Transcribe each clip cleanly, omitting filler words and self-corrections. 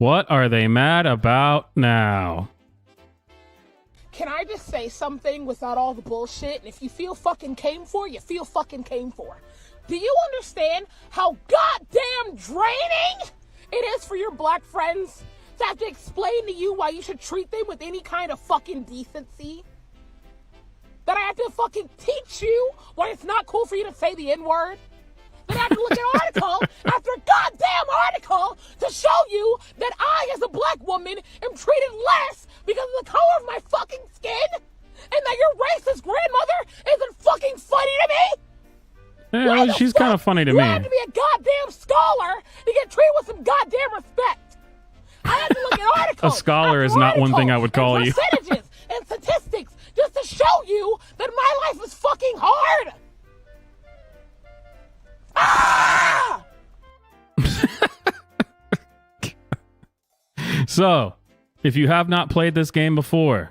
What are they mad about now? Can I just say something without all the bullshit? And if you feel fucking came for, you feel fucking came for. Do you understand how goddamn draining it is for your black friends to have to explain to you why you should treat them with any kind of fucking decency? That I have to fucking teach you why it's not cool for you to say the N-word? That I have to look at article after goddamn article to show you that I, as a black woman, am treated less because of the color of my fucking skin? And that your racist grandmother isn't fucking funny to me? Yeah, she's kind of funny to you me. have to be a goddamn scholar to get treated with some goddamn respect. I have to look at articles. A scholar is not one thing I would call you. Percentages and statistics just to show you that my life is fucking hard. Ah! So, if you have not played this game before,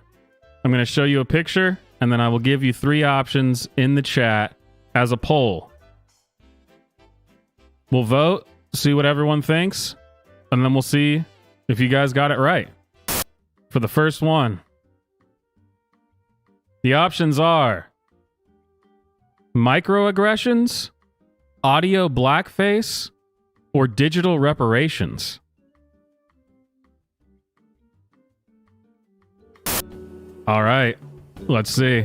I'm going to show you a picture, and then I will give you 3 options in the chat as a poll. We'll vote, see what everyone thinks, and then we'll see if you guys got it right. For the first one, the options are microaggressions, audio blackface, or digital reparations. All right, let's see.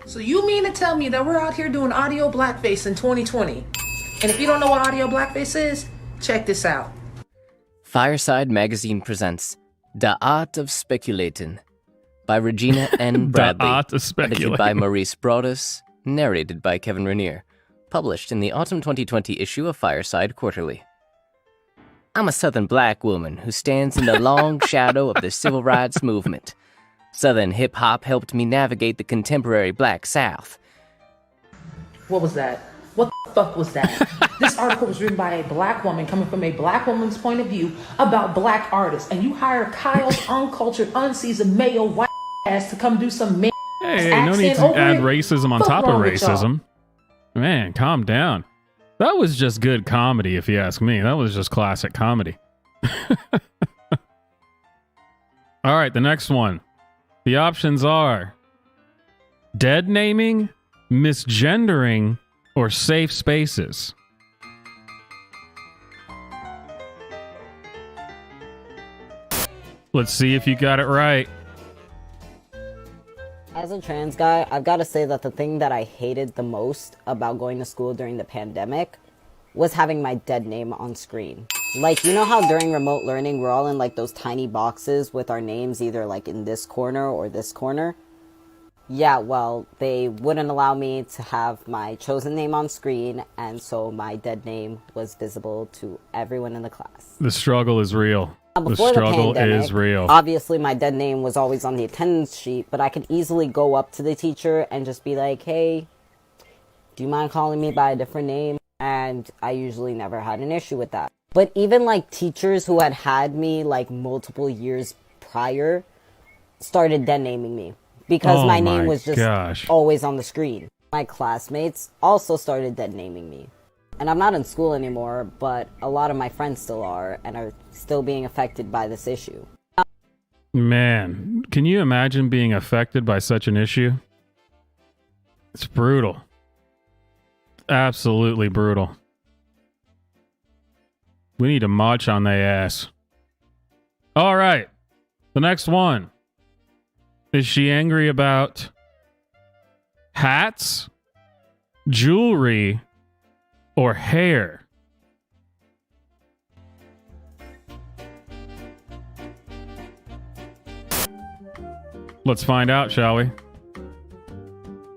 So you mean to tell me that we're out here doing audio blackface in 2020? And if you don't know what audio blackface is, check this out. Fireside Magazine presents The Art of Speculating by Regina N. Bradley. The Art of Speculating. Edited by Maurice Broaddus. Narrated by Kevin Rainier. Published in the autumn 2020 issue of Fireside Quarterly. I'm a Southern black woman who stands in the long shadow of the civil rights movement. Southern hip-hop helped me navigate the contemporary Black South. What was that? What the fuck was that? This article was written by a black woman coming from a black woman's point of view about black artists. And you hire Kyle's uncultured, unseasoned, male, white ass to come do some man Hey, no need to add racism on top of racism. Man, calm down. That was just good comedy, if you ask me. That was just classic comedy. All right, the next one. The options are dead naming, misgendering, or safe spaces. Let's see if you got it right. As a trans guy, I've got to say that the thing that I hated the most about going to school during the pandemic was having my dead name on screen. Like, you know how during remote learning, we're all in like those tiny boxes with our names either like in this corner or this corner? Yeah, well, they wouldn't allow me to have my chosen name on screen, and so my dead name was visible to everyone in the class. The struggle is real. The Before struggle the pandemic, is real. obviously my dead name was always on the attendance sheet, but I could easily go up to the teacher and just be like, hey, do you mind calling me by a different name? And I usually never had an issue with that. But even like teachers who had had me like multiple years prior started dead naming me because my name was just always on the screen. My classmates also started dead naming me. And I'm not in school anymore, but a lot of my friends still are and are still being affected by this issue. Man, can you imagine being affected by such an issue? It's brutal. Absolutely brutal. We need to march on their ass. All right. The next one. Is she angry about hats, jewelry, or hair? Let's find out, shall we?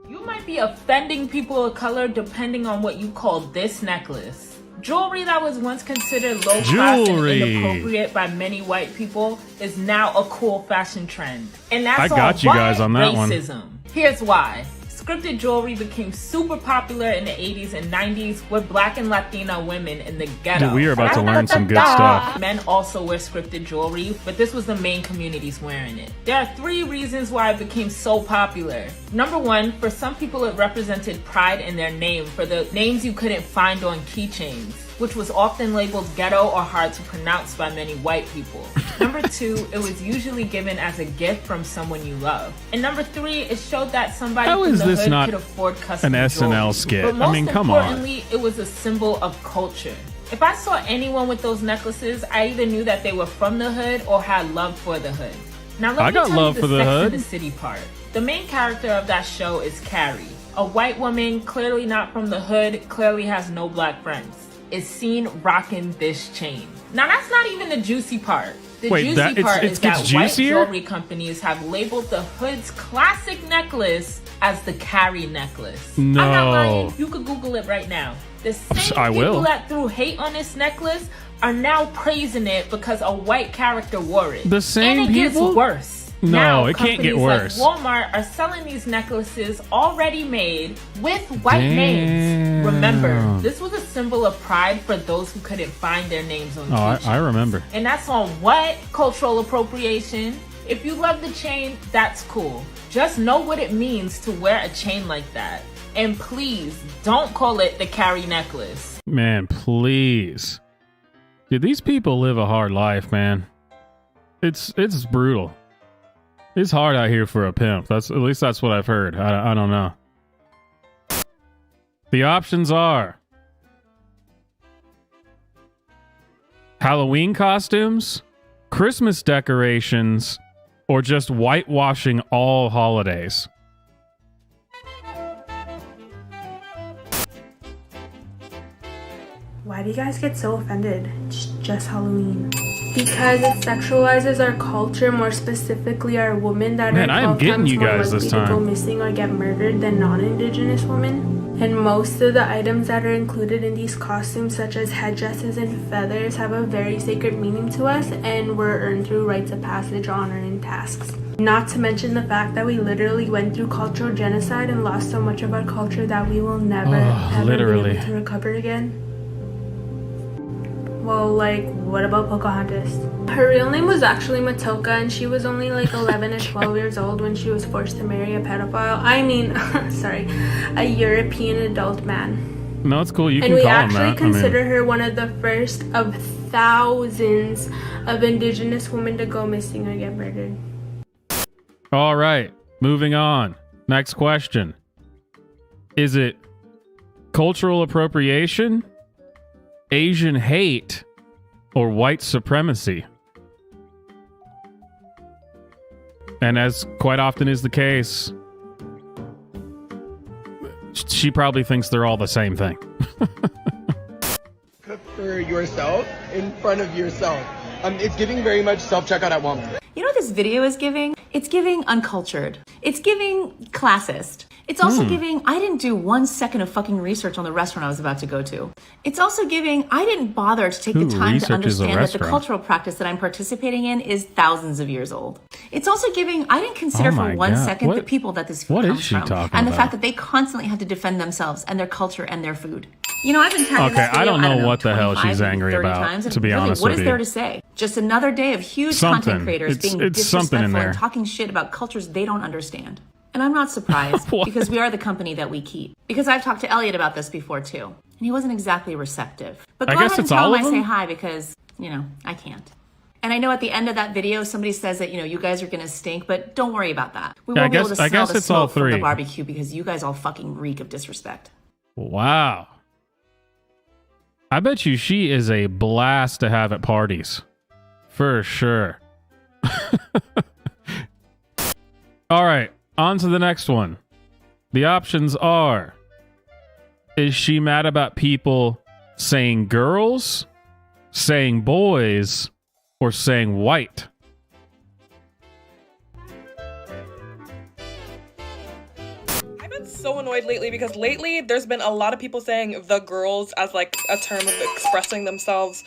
You might be offending people of color depending on what you call this necklace. Jewelry that was once considered low class and inappropriate by many white people is now a cool fashion trend. And that's I got you guys on that one. Racism. Here's why. Scripted jewelry became super popular in the 80s and 90s with Black and Latina women in the ghetto. Dude, we are about to learn some good stuff. Men also wear scripted jewelry, but this was the main communities wearing it. There are 3 reasons why it became so popular. Number 1, for some people it represented pride in their name, for the names you couldn't find on keychains, which was often labeled ghetto or hard to pronounce by many white people. Number 2, it was usually given as a gift from someone you love. And number 3, it showed that somebody How from is the this hood not could afford custom an SNL jewelry. skit? But most I mean, come on. importantly, it was a symbol of culture. If I saw anyone with those necklaces, I either knew that they were from the hood or had love for the hood. Now let I me got tell love you for the the Sex hood. and the City part. The main character of that show is Carrie, a white woman, clearly not from the hood, clearly has no black friends, is seen rocking this chain. Now that's not even the juicy part. The juicy part is that white jewelry companies have labeled the hood's classic necklace as the Carrie necklace. No. I'm not lying. You could Google it right now. The same I will. people that threw hate on this necklace are now praising it because a white character wore it. The same and it people? gets worse. No, Now, it can't get companies worse. Like Walmart are selling these necklaces already made with white names. Remember, this was a symbol of pride for those who couldn't find their names on keychains. I remember. And that's on what? Cultural appropriation. If you love the chain, that's cool. Just know what it means to wear a chain like that. And please, don't call it the Carrie necklace. Man, please. Dude, these people live a hard life, man. It's brutal. It's hard out here for a pimp. At least that's what I've heard. I don't know. The options are Halloween costumes, Christmas decorations, or just whitewashing all holidays. Why do you guys get so offended? It's just Halloween. Because it sexualizes our culture, more specifically our women that Man, are I am 12 getting times you more guys likely this to go time. missing or get murdered than non-indigenous women. And most of the items that are included in these costumes, such as headdresses and feathers, have a very sacred meaning to us and were earned through rites of passage, honor, and tasks. Not to mention the fact that we literally went through cultural genocide and lost so much of our culture that we will never, ever literally. be able to recover again. Well, like, what about Pocahontas? Her real name was actually Matoka, and she was only like 11 or 12 years old when she was forced to marry a pedophile. I mean, sorry, a European adult man. No, it's cool. You And can we call him actually that. consider her one of the first of thousands of indigenous women to go missing or get murdered. All right, moving on. Next question. Is it cultural appropriation, Asian hate, or white supremacy? And as quite often is the case, she probably thinks they're all the same thing. Cook for yourself in front of yourself. It's giving very much self-checkout at Walmart. You know what this video is giving? It's giving uncultured. It's giving classist. It's also giving, I didn't do 1 second of fucking research on the restaurant I was about to go to. It's also giving, I didn't bother to take the time to understand that the cultural practice that I'm participating in is thousands of years old. It's also giving, I didn't consider for 1 second the people that this food comes from. And the fact that they constantly have to defend themselves and their culture and their food. You know, I've been tagging this video, I don't know what the hell she's 25, angry 30 about, times, and to be really, honest what with is you. there to say? Just another day of huge content creators being disrespectful and talking shit about cultures they don't understand. And I'm not surprised because we are the company that we keep. Because I've talked to Elliot about this before too, and he wasn't exactly receptive. But go ahead and tell him I say hi because, you know, I can't. And I know at the end of that video, somebody says that, you know, you guys are going to stink, but don't worry about that. We won't be able to smell the smoke from the barbecue because you guys all fucking reek of disrespect. Wow. I bet you she is a blast to have at parties. For sure. All right, on to the next one. The options are, is she mad about people saying girls, saying boys, or saying white? I've been so annoyed lately because lately there's been a lot of people saying the girls as like a term of expressing themselves.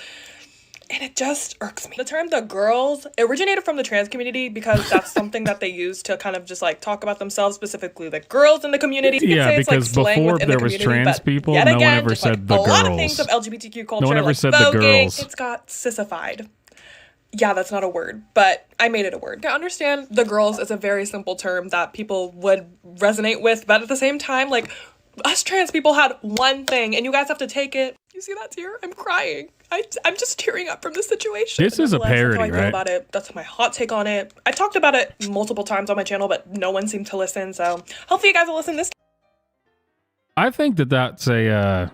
And it just irks me. The term "the girls" originated from the trans community because that's something that they use to kind of just like talk about themselves, specifically the girls in the community. Yeah, because before there was trans people, no one ever said the girls. A lot of things of LGBTQ culture, no one ever like said voguing, the girls. It's got sissified. Yeah, that's not a word, but I made it a word. I understand the girls is a very simple term that people would resonate with, but at the same time, like, us trans people had one thing, and you guys have to take it. You see that tear? I'm crying. I'm just tearing up from this situation. This is a parody, that's how I feel right? About it. That's my hot take on it. I talked about it multiple times on my channel, but no one seemed to listen, so hopefully you guys will listen this time. I think that's a,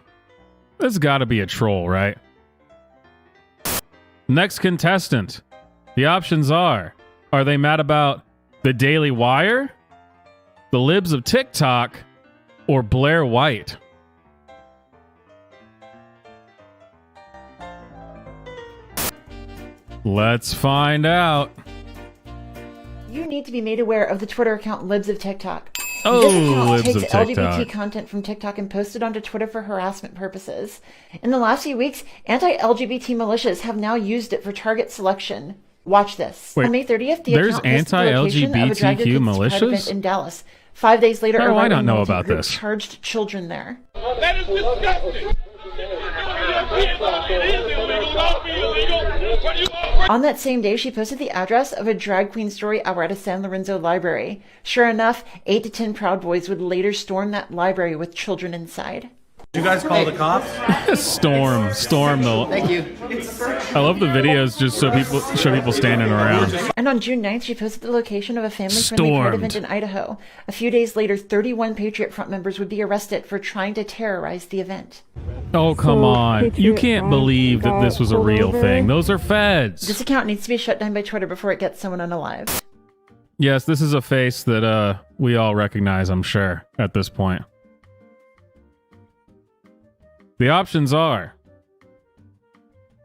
this gotta be a troll, right? Next contestant. The options are they mad about the Daily Wire, the libs of TikTok, or Blair White? Let's find out. You need to be made aware of the Twitter account Libs of TikTok. Oh, this account Libs takes of TikTok. LGBT content from TikTok and posts it onto Twitter for harassment purposes. In the last few weeks, anti-LGBT militias have now used it for target selection. Watch this. Wait, on May 30th, the there's account posted the location of a Drag Your anti-LGBTQ Kids Pride militias? event in Dallas. 5 days later, How a do I not right-wing know militant about group this? charged children there. That is disgusting. On that same day, she posted the address of a drag queen story hour at a San Lorenzo library. Sure enough, 8 to 10 Proud Boys would later storm that library with children inside. Did you guys call the cops? Storm though. Thank you. I love the videos just so people show people standing around. And on June 9th, she posted the location of a family-friendly Pride event in Idaho. A few days later, 31 Patriot Front members would be arrested for trying to terrorize the event. Oh, come on. You can't believe that this was a real thing. Those are feds. This account needs to be shut down by Twitter before it gets someone unalive. Yes, this is a face that we all recognize, I'm sure, at this point. The options are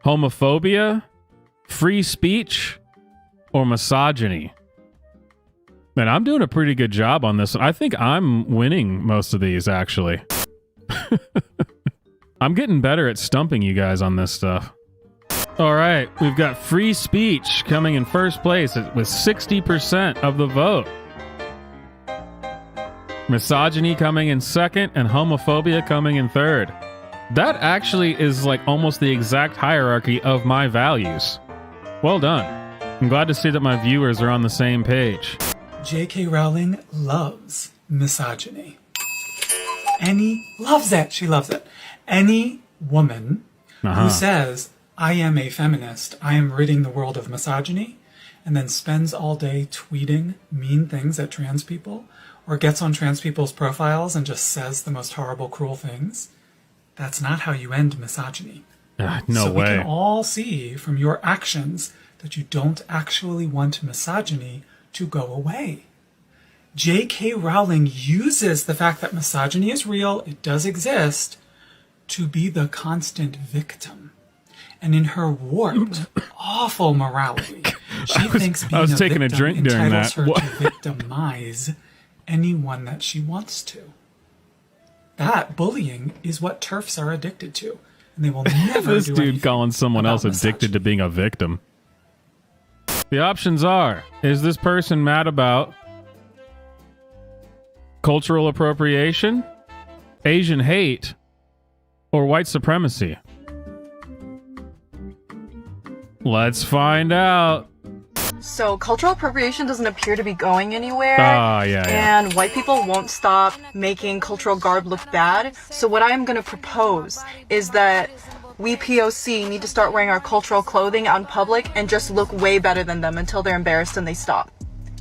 homophobia, free speech, or misogyny. Man, I'm doing a pretty good job on this. I think I'm winning most of these, actually. I'm getting better at stumping you guys on this stuff. All right, we've got free speech coming in first place with 60% of the vote. Misogyny coming in second, and homophobia coming in third. That actually is like almost the exact hierarchy of my values. Well done. I'm glad to see that my viewers are on the same page. J.K. Rowling loves misogyny. Loves it. She loves it. Any woman who says, I am a feminist, I am ridding the world of misogyny, and then spends all day tweeting mean things at trans people, or gets on trans people's profiles and just says the most horrible, cruel things, that's not how you end misogyny. No way. We can all see from your actions that you don't actually want misogyny to go away. J.K. Rowling uses the fact that misogyny is real, it does exist, to be the constant victim. And in her warped, awful morality, she thinks being a victim entitles her to victimize anyone that she wants to. That bullying is what TERFs are addicted to, and they will never This dude calling someone else addicted to being a victim. The options are, is this person mad about cultural appropriation, Asian hate, or white supremacy? Let's find out. So cultural appropriation doesn't appear to be going anywhere. Yeah. And white people won't stop making cultural garb look bad. So what I am going to propose is that we POC need to start wearing our cultural clothing out in public and just look way better than them until they're embarrassed and they stop.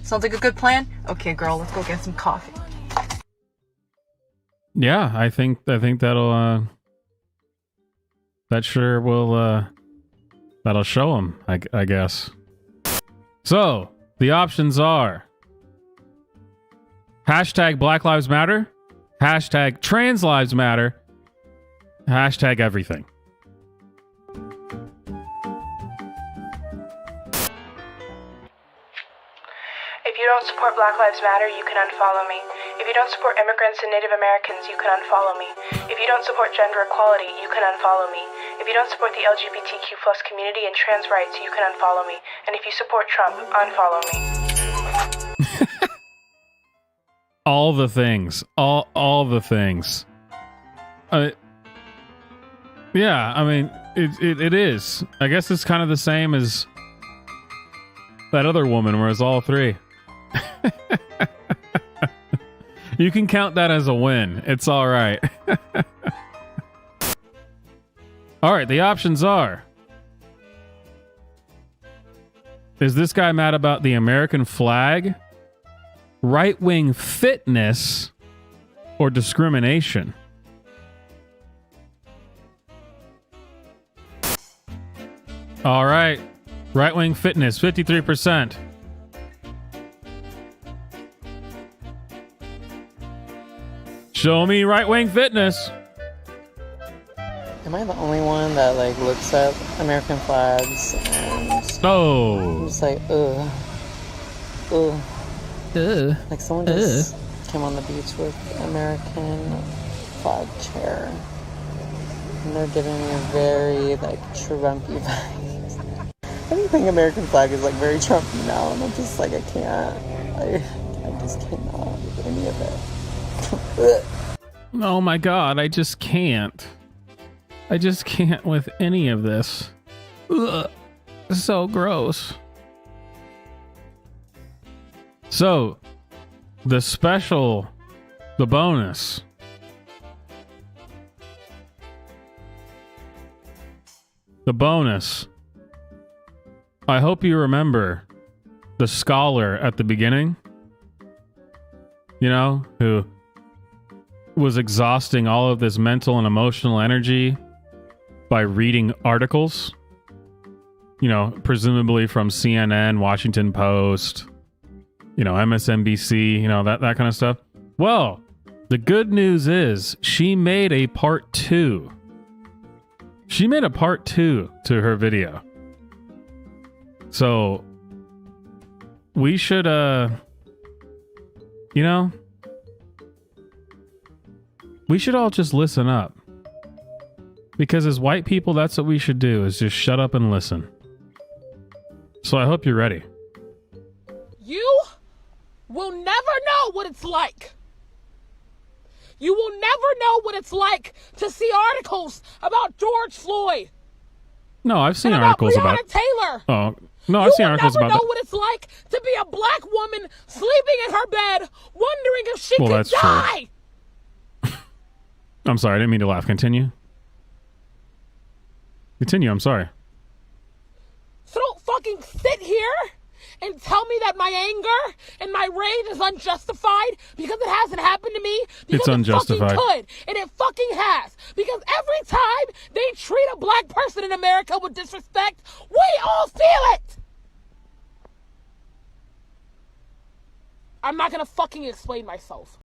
Sounds like a good plan? Okay, girl, let's go get some coffee. Yeah, I think that'll that sure will that'll show them, I guess. So, the options are hashtag Black Lives Matter, hashtag Trans Lives Matter, hashtag everything. If If you don't support Black Lives Matter, you can unfollow me. If you don't support immigrants and Native Americans, you can unfollow me. If you don't support gender equality, you can unfollow me. If you don't support the LGBTQ plus community and trans rights, you can unfollow me. And if you support Trump, unfollow me. All the things. All the things. Yeah, I mean, it is. I guess it's kind of the same as that other woman where it's all three. You can count that as a win. It's all right. All right, the options are: is this guy mad about the American flag, right-wing fitness, or discrimination? All right. Right-wing fitness, 53%. Show me right-wing fitness. Am I the only one that like looks at American flags and I'm just like, ugh. Like someone just came on the beach with American flag chair. And they're giving me a very like Trumpy vibes. Everything American flag is like very Trumpy now, and I'm just like, I just cannot with any of it. Oh my god, I just can't. I just can't with any of this. Ugh. So gross. So, the bonus. The bonus. I hope you remember the scholar at the beginning, you know, who was exhausting all of this mental and emotional energy by reading articles, you know, presumably from CNN, Washington Post, you know, MSNBC, you know, that kind of stuff. Well, the good news is she made a part 2. She made a part 2 to her video. So we should, you know, we should all just listen up. Because as white people, that's what we should do, is just shut up and listen. So I hope you're ready. You will never know what it's like. You will never know what it's like to see articles about George Floyd. No, I've seen articles about Breonna Taylor. Oh, no, I've seen articles about that. You will never know what it's like to be a black woman sleeping in her bed, wondering if she could die. True. I'm sorry, I didn't mean to laugh. Continue. Continue, I'm sorry. So don't fucking sit here and tell me that my anger and my rage is unjustified because it hasn't happened to me. It's unjustified. It fucking could, and it fucking has. Because every time they treat a black person in America with disrespect, we all feel it. I'm not gonna fucking explain myself.